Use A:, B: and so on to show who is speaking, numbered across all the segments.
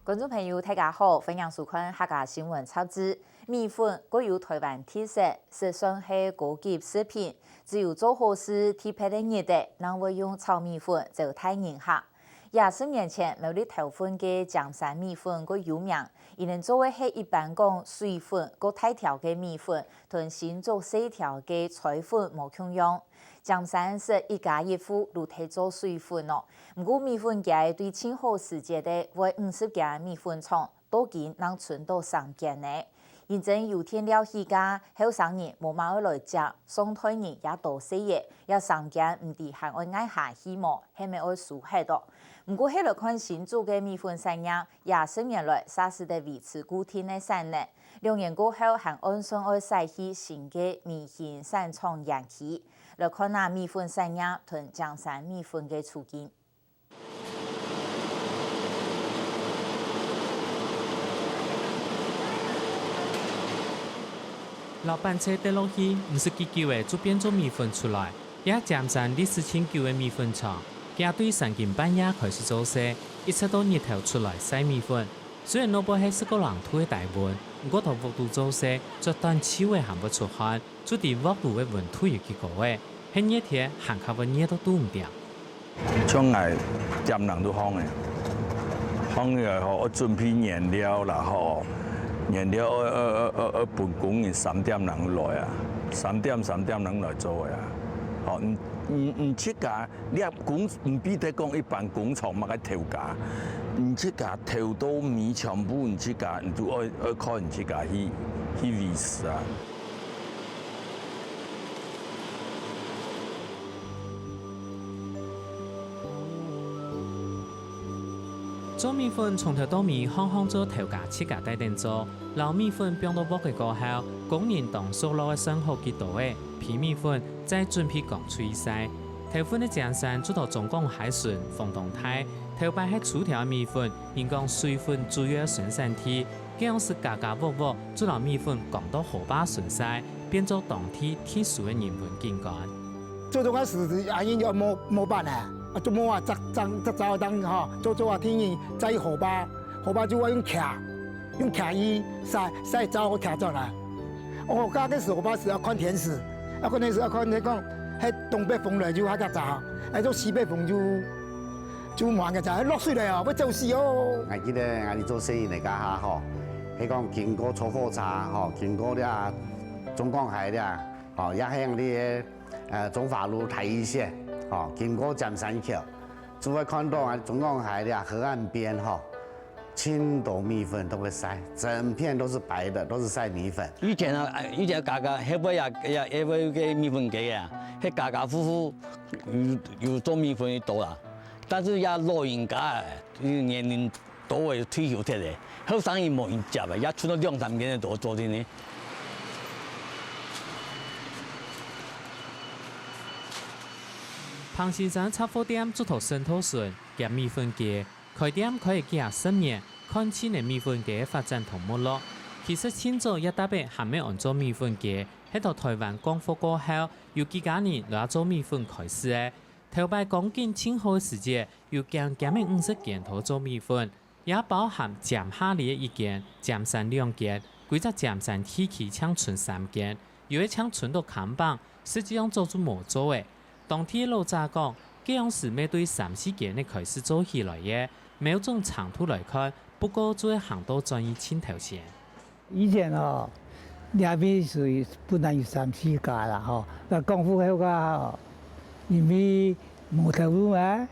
A: 观众朋友，大家好，欢迎收看客家新闻插枝。米粉各有台湾特色，是算是高级食品。只有做好事、特别的日子，能会用炒米粉做太人客。20年前，某啲头份嘅江山米粉个有名，伊能作为系一般讲水粉个大条嘅米粉，同新做细条嘅菜粉冇共用。江山是一家一户都睇做水粉咯，不过米粉界对清好时节的为50家米粉厂，都见能存到3间呢。现正有天了起家，后生人冇马来食，上台人也多些嘢，也3间唔抵还爱挨下希望，系咪爱输喺度？不过喺来看新做嘅米粉产业，20年来啥时得维持固定的产能，2年过后还按算爱采起新嘅米线产厂延期。来看下米粉产业同江山米粉嘅处境。
B: 老板车跌落去，唔是急救的就变做米粉出来，也江山历史悠久的米粉厂，也对3更半夜开始做事，一直到日头出来晒米粉。虽然老板系个人土的大温，不过头幅度做事，绝短气味行不出汗，就地温度的温度有几高诶，很热天行卡温热都堵唔掉。
C: 将来店人都放的，放了后我准备燃料，然后燃料要分工人3点人来啊，3點人來做的啊。哦，唔出價，你工唔比得講一般工廠乜嘅調價，唔出價調到米全部唔出價，你都要靠唔出價去維持啊。
B: 做米粉從頭到尾，行行做頭家切價帶定做，老米粉變到鑊嘅過後，工人當數落嘅生活幾多嘅皮米粉，再準備講吹晒。頭份嘅江山做到總共海順、鳳東泰，頭擺係粗條米粉，因講水粉主要生產體，這樣是家家戶戶做到米粉講到河巴順晒，變做當地特殊嘅人文景觀。
D: 做這個事阿英就冇辦啊。做冇話執燈嚇，做話天然製荷包就話用卡衣曬走個卡咗啦。我家嘅荷包是要看天時，要看天時要看你講，喺東北風來就喺個走，喺做西北風就慢嘅走，落水嚟啊，要走死哦。
E: 我記得我哋做生意嚟家下嗬，係講經過坐火車嗬，經過啲啊中港海啲啊，哦也向啲中華路睇一些。哦，經過江山橋，就會看到啊中港海的河岸邊哈，青豆米粉都會曬，整片都是白的，都是曬米粉。
F: 以前價格係不也會嘅米粉機啊，係家家戶戶有做米粉的多啦，但是也老人家年齡都會退休啲嘅，後生人冇人接啊，也出到2、3間都做啲呢。
B: 彭先生雜貨店做頭生土順夾米粉機，開店可以幾10年，看起嚟米粉機發展同沒落。其實清早一大筆還沒按做米粉機，喺到台灣光復過後，有幾家年來做米粉開始嘅。頭擺講緊清好時節，有將50件頭做米粉，也包含江下里1件、江山2件，規則江山體系搶存3件，有一搶存到看板，實際上做咗冇做嘅。當天老早講，這樣是面對3、4件的開始做起來嘅，沒有從長途來看，不過做行到專業青頭線。
D: 以前哦，兩邊是本來有3、4家啦，吼，那功夫喺個哦，因為冇投入嘛。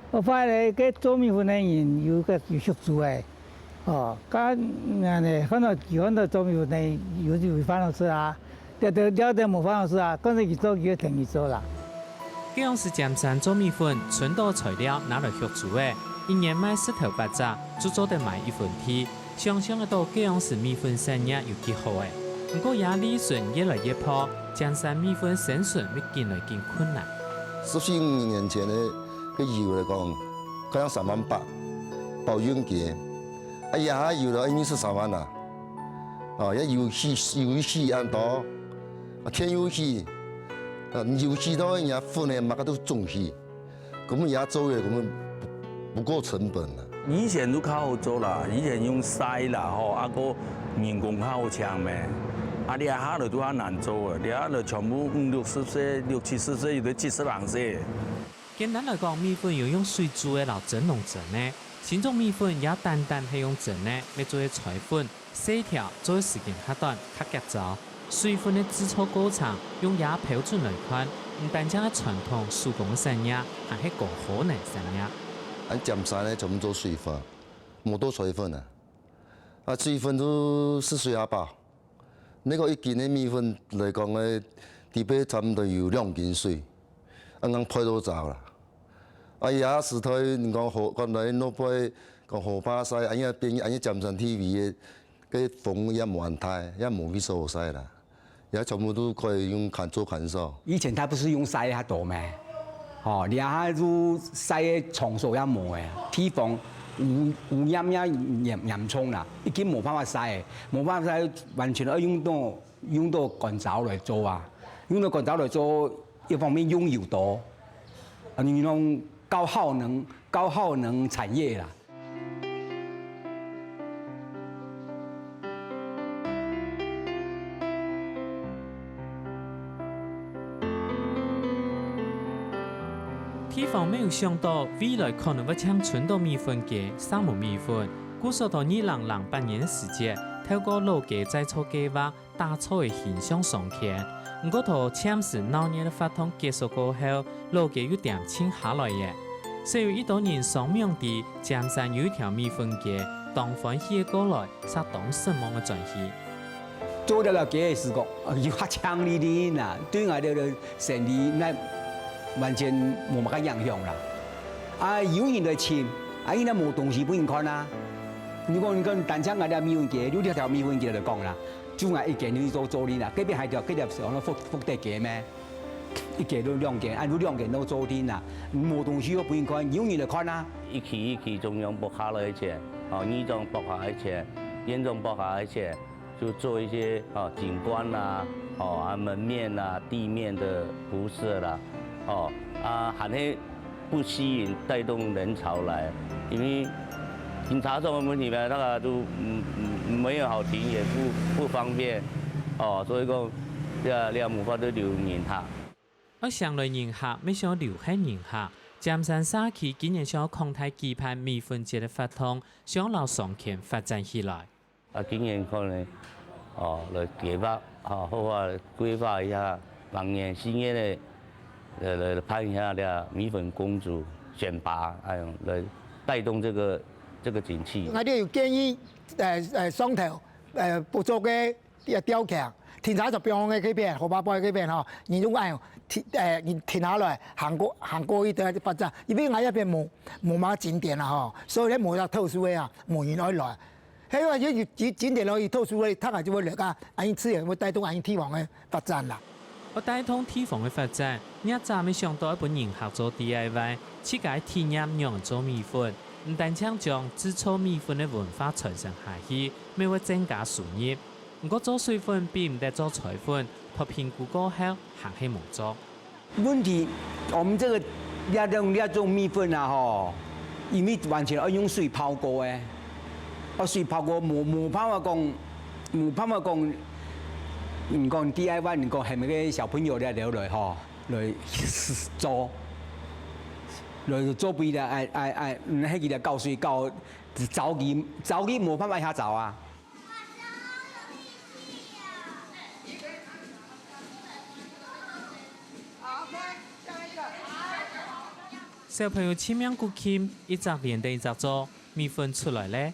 D: 我發現個做米粉的人有學做嘅，哦，咁呢，看到做米粉的有翻老師啊，了解冇翻老師啊，跟住去做佢停去做啦。
B: 這樣是江山做米粉，純到材料拿來學做嘅，1年賣10頭8隻，就做得賣1分天。想象得到這樣是米粉生意有幾好嘅，不過也利潤越來越破，江山米粉生存會越來越困難。
G: 14、15年前嘅個油嚟講，可能3萬8，包運價，哎呀，油了已經是3萬啦，哦，一油氣按多，天油氣。油氣到人家粉呢，乜個都中氣，咁人家做嘅咁不夠成本啦。
C: 以前都较好做啦，以前用筛啦吼，啊个人工较好抢咩。啊，掠下就拄较难做啊，掠下就全部50-60岁、60-70岁，有的70人岁。
B: 简单来讲，米粉要用水煮的，老蒸笼蒸的。新种米粉也单单系用蒸的，要做嘅裁粉、细条，做嘅时间较短、较急躁。水粉的制作过程，用也标准来看，唔单止系传统手工嘅生意，还系个好难生意。
G: 俺尖山呢全部做水粉，冇多水粉啊。啊，水粉都4岁阿包。那个一斤的米粉来讲呢，底边差不多有2斤水，啱啱配到走啦。啊，也是台你讲河，刚才那杯讲河巴西，俺也边俺也尖山 TV 嘅，个风也冇安泰，也冇去收西啦，也全部都可以用看做看手。
H: 以前他不是用筛较多咩？哦，然后都筛的重数也冇诶，地方有严重啦，已经冇办法筛，冇办法筛，完全要用到乾燥来做啊，用到乾燥来做，一方面用油多，啊，你用高耗能产业啦。
B: 地方没有想到未来可能会抢春稻米粉嘅沙漠米粉，故说到2008年嘅时节，透过老家再错计划打造嘅形象上天。唔过头抢是9年嘅发通结束过后，老家又点清下来嘅。所以1多年上面地尖山有一条米粉街，当欢喜嘅过来，杀当神梦嘅转机。
H: 做得了嘅是讲，要强力啲啦，对我哋嘅生意那。完全冇乜嘅影響啦！啊，有人來簽，啊，依家冇東西俾人看啦。如果你講單槍嗌啲米粉機，你條米粉機嚟講啦，做嗌一件你做啲啦，嗰邊係條上咗福地機咩？一件都2件，按你2件都做啲啦，冇東西俾人看，有人來看啦。
F: 一期中央剥下來一些，二中剝下一些，嚴重剝下一些，就做一些景觀啦，門面啦、地面的鋪設啦。還是不吸引帶動人潮來，因為警察這種問題呢，那個都沒有好停，也不方便，所以講你冇法都留人客。
B: 我上來人客，沒想留喺人客。尖山社區今年想擴大舉辦米粉節的活動，想留上前發展起來。
F: 今年可能來計劃，好好規劃一下明年新年的。來辦一下的米粉公主選拔，來帶動這個景氣。
D: 我哋要建議雙頭不做嘅雕強，填下就變嘅嗰邊，河巴坡嗰邊嗬，然後填下來行過呢度發展，因為我一邊冇乜景點啦嗬，所以咧冇得特殊嘅啊，冇人可以來。因為要景點可以特殊嘅，他係就會嚟噶，安自然會帶動安地方嘅發展啦。
B: 我帶通地方嘅發展，一早未想到一本人客做 DIY， 設計體驗讓做米粉，唔單止將製作米粉嘅文化傳承下去，咪會增加收入。不過做水粉比唔得做菜粉，佢評估過後還係冇做。
H: 問題，我們這個要做米粉啊，吼，因為完全要用水泡過嘅，水泡過冇辦法講。唔講 DIY， 唔講係咪啲小朋友咧嚟嚟做，嚟做俾啦，唔係佢哋教水教走佢冇辦法下走啊！
B: 小朋友簽名鼓琴，一隻連帶一隻做，米粉出來咧。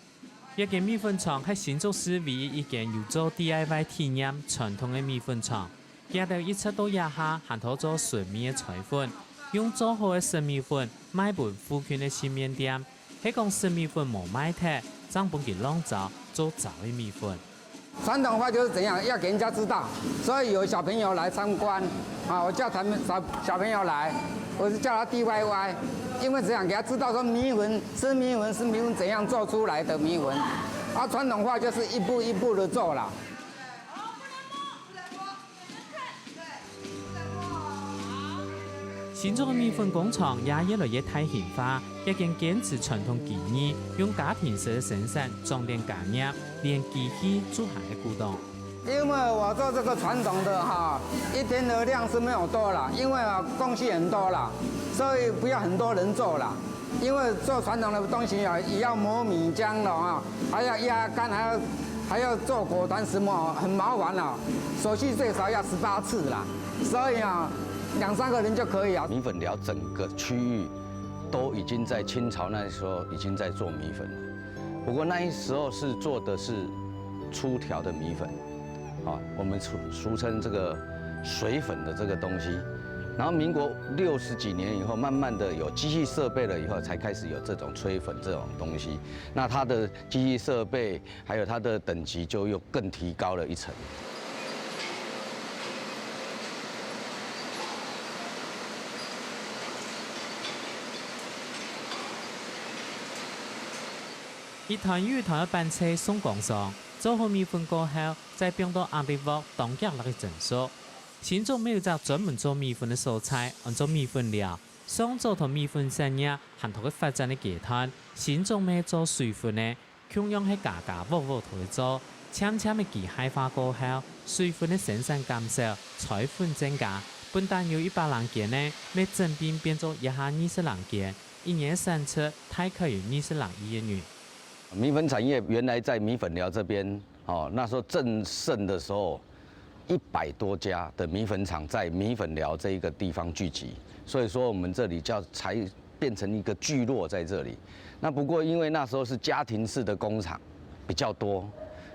B: 一間米粉廠係新竹市唯一一間有做 DIY 體驗傳統嘅米粉廠，佢哋一直到以下行頭做純米嘅菜粉，用做好嘅生米粉賣俾附近嘅鮮麵店。係講生米粉冇賣得，將本佢晾糟做糟嘅米粉。
I: 傳統話就是怎樣，要給人家知道，所以有小朋友來參觀，我叫他們小朋友來，我是叫他 DIY。因為這樣給他知道說米粉是米粉怎樣做出來的米粉，傳統話就是一步一步的做啦。
B: 新竹嘅米粉工廠也越來越太現化，已经坚持传统技艺，用家庭式的生产装点家业，连机器做下的古董。
I: 因为我做这个传统的哈，一天的量是没有多了，因为工序很多了，所以不要很多人做了。因为做传统的东西啊，也要磨米浆了啊，还要压干，还要做果团石磨，很麻烦了，手续最少要18次啦，所以啊，2、3个人就可以啊。
F: 米粉寮整个区域都已经在清朝那时候已经在做米粉了，不过那时候是做的是粗条的米粉。啊，我们俗称这个水粉的这个东西，然后民国60几年以后，慢慢的有机器设备了以后，才开始有这种吹粉这种东西。那它的机器设备还有它的等级就又更提高了一层。
B: 一团又一团的班车送工上。做好米粉过后，再并到阿弟屋当家那个诊所。新竹没有只专门做米粉的蔬菜，按照米粉料，想做同米粉产业含头嘅发展的阶段，新竹没做水粉呢，同样係家家户户同做，悄悄的機械化過後，水粉的生產減少，菜粉增加。本單有100人件呢，每整邊變做120人件，一年產出大概有20人1元。
F: 米粉产业原来在米粉寮这边，哦，那时候正盛的时候，100多家的米粉厂在米粉寮这一个地方聚集，所以说我们这里才变成一个聚落在这里。那不过因为那时候是家庭式的工厂比较多，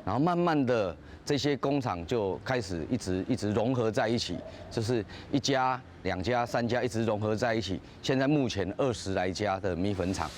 F: 然后慢慢的这些工厂就开始一直融合在一起，就是1家、2家、3家一直融合在一起。现在目前20来家的米粉厂。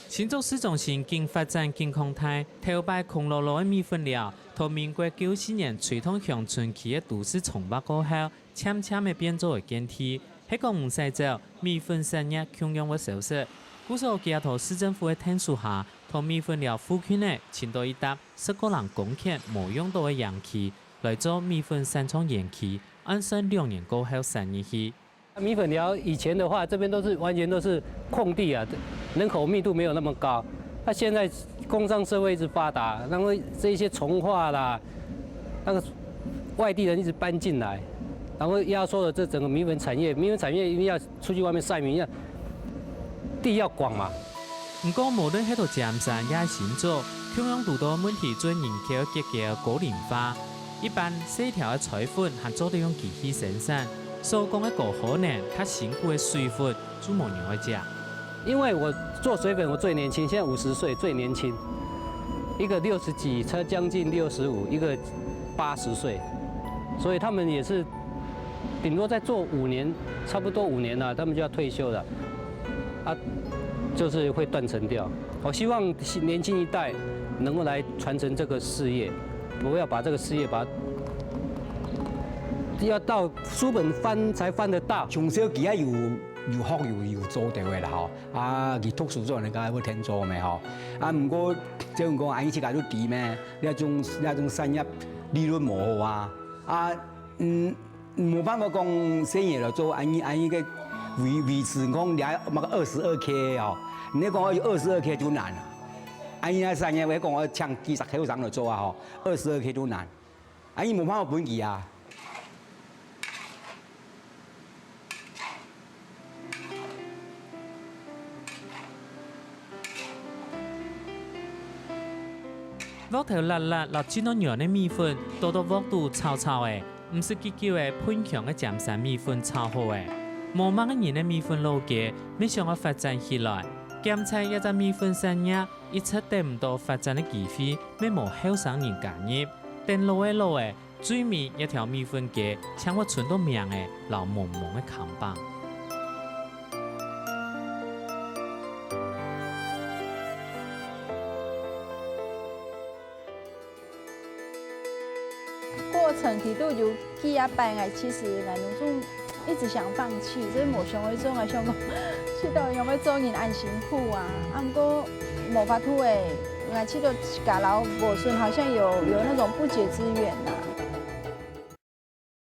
B: 新竹市中心经发展健康态，头摆空落落的米粉寮，从民国94年传统乡村区的都市重八过后，渐渐的变做建体。迄个唔使走，米粉产业同样会消失。故所街头市政府的天数下，同米粉寮附近的迁到一笪10個人公頃冇用到的洋區，來做米粉三創園區，按算2年過後3年去。
J: 米粉寮以前的话，这边完全都是空地啊，人口密度没有那么高。那现在工商社会一直发达，然后这些从化啦，那个外地人一直搬进来，然后压缩了这整个米粉产业。米粉产业一定要出去外面晒米，地要广嘛。
B: 不過無論喺度尖山也係新竹，同樣遇到問題做人口結構高齡化，一般細條嘅菜粉還做得用機器生產。手工的果可能，它辛苦的水粉就冇人會食。
J: 因为我做水粉，我最年轻，现在50岁，最年轻。一个60几，才将近65，一个80岁，所以他们也是顶多再做5年，差不多5年了，他们就要退休了。啊，就是会断层掉。我希望年轻一代能够来传承这个事业，不要把这个事业把它。要到书本翻才翻得到。
H: 从小期啊有福有做到的啦吼，啊，佢读书做人家要听做咩吼，啊，不过即样讲，安尼世界都低咩？呢种产业利润无好啊，啊，冇办法讲生意来做，安尼个维持讲俩22K 哦，你讲要22K 就难啦，安尼产业我讲我抢几十口人来做啊吼，22K 就难，安尼冇办法本钱啊。
B: 鑊頭辣辣，落轉到羊的米粉，多到鑊度臭臭的，唔是結構的噴強的尖山米粉炒好的。無乜嘅人的米粉路嘅，沒想要發展起來。檢測一隻米粉產業，一直得唔到發展的機會，沒冇後生人加入。但路的，最尾一條米粉街，搶我存到名的老蒙蒙的扛棒。
K: 过程其都有几啊摆哎，其实俺那种一直想放弃，所以无想要做，想讲去到有要做人安辛苦啊，啊，不过无法度诶，我去到嘎劳果顺好像有那种不解之缘呐。